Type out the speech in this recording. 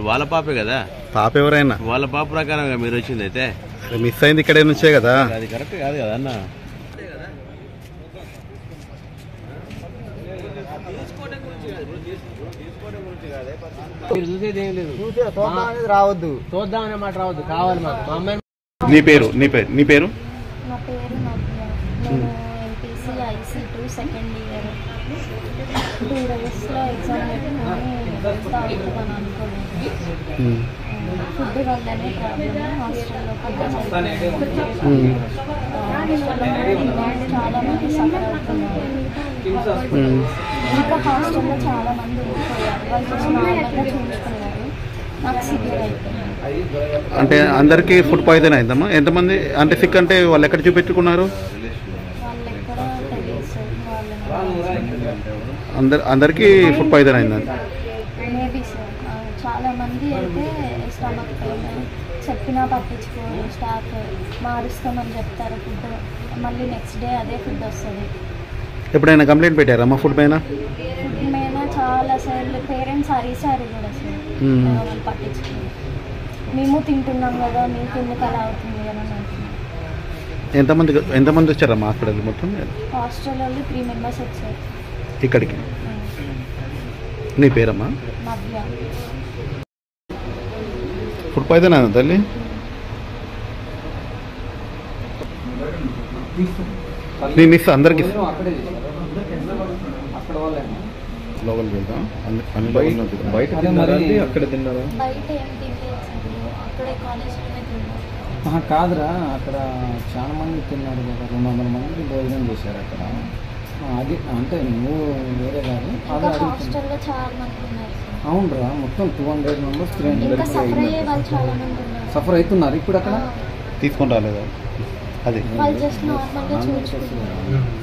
వాళ్ళ పాపే కదా. పాప ఎవరైనా వాళ్ళ పాప ప్రకారంగా మీరు వచ్చింది అయితే మిస్ అయింది ఇక్కడే నుంచే కదా. అది కరెక్ట్ కాదు కదా అన్న. చూసేది ఏం లేదు, రావద్దు, చూద్దాం అనే మాట రావద్దు, కావాలి మాకు. మా అమ్మాయి. నీ పేరు నీ పేరు? నా పేరు నవ్య. నేను ఎంపీసీ IC2 సెకండ్ ఇయర్. 2 డేస్లో ఎగ్జామ్ పెట్టుకొని అవుతుందని అనుకోలేదు. ఫుడ్ వల్లనే ప్రాబ్లమ్. హాస్టల్లో చాలా మంది సఫర్ అవుతున్నారు. ఇంకా హాస్టల్లో చాలా మంది ఉండిపోయారు. వాళ్ళు జస్ట్ నార్మల్గా చూసుకున్నారు. నాకు సివియర్ అయిపోయింది. అంటే అందరికీ ఫుడ్ పాయిజన్ అయిందమ్మా? ఎంతమంది అంటే సిక్ అంటే వాళ్ళు ఎక్కడ చూపెట్టుకున్నారు? అందరికీ ఫుడ్ పాయిజన్ అయిందండి. Maybe sir. చాలా మంది అయితే స్టమక్ పెయిన్ చెప్పినా పట్టించుకోరు. స్టాఫ్ మారుస్తామని చెప్తారు ఫుడ్, మళ్ళీ నెక్స్ట్ డే అదే ఫుడ్ వస్తుంది. ఎప్పుడైనా కంప్లైంట్ పెట్టారమ్మా ఫుడ్ పైన? ఫుడ్ పైన చాలా సార్లు పేరెంట్స్ అరిసారు కూడా సార్. వాళ్ళు పట్టించుకోరు. మేము తింటున్నాం కదా, మీకు ఎందుకు అలా అవుతుంది కదా అని అంటున్నాం. ఎంతమంది వచ్చారమ్మా హాస్పిటల్ మొత్తం? హాస్టల్ వాళ్ళు 3 మెంబర్స్ వచ్చారు ఇక్కడికి. నీ పేరమ్మా? నవ్య. ఫుడ్ పాయిజన్ అయినా తల్లి? నీ మిస్ అందరికి లోపలికి వెళ్తాం. బయట తిన్నారా? అక్కడ తిన్నారా? బయట ఏం తినలేదు, అక్కడే కాలేజ్లోనే తిన్నాను. కాదురా, అక్కడ చాలా మంది తిన్నారు కదా, 200 మంది భోజనం చేశారు అక్కడ. అది అంటే నువ్వు వేరే కాదు, హాస్టల్లో చాలా మంది ఉన్నారు. అవునరా, మొత్తం 200 మెంబర్స్ 300 సఫర్ అయ్యే వాళ్ళు చాలా మంది ఉన్నారు. సఫర్ అవుతున్నారు ఇప్పుడు అక్కడ. తీసుకొని రాలేదా? అది వాళ్ళు జస్ట్ నార్మల్గా చూసుకుంటున్నారు.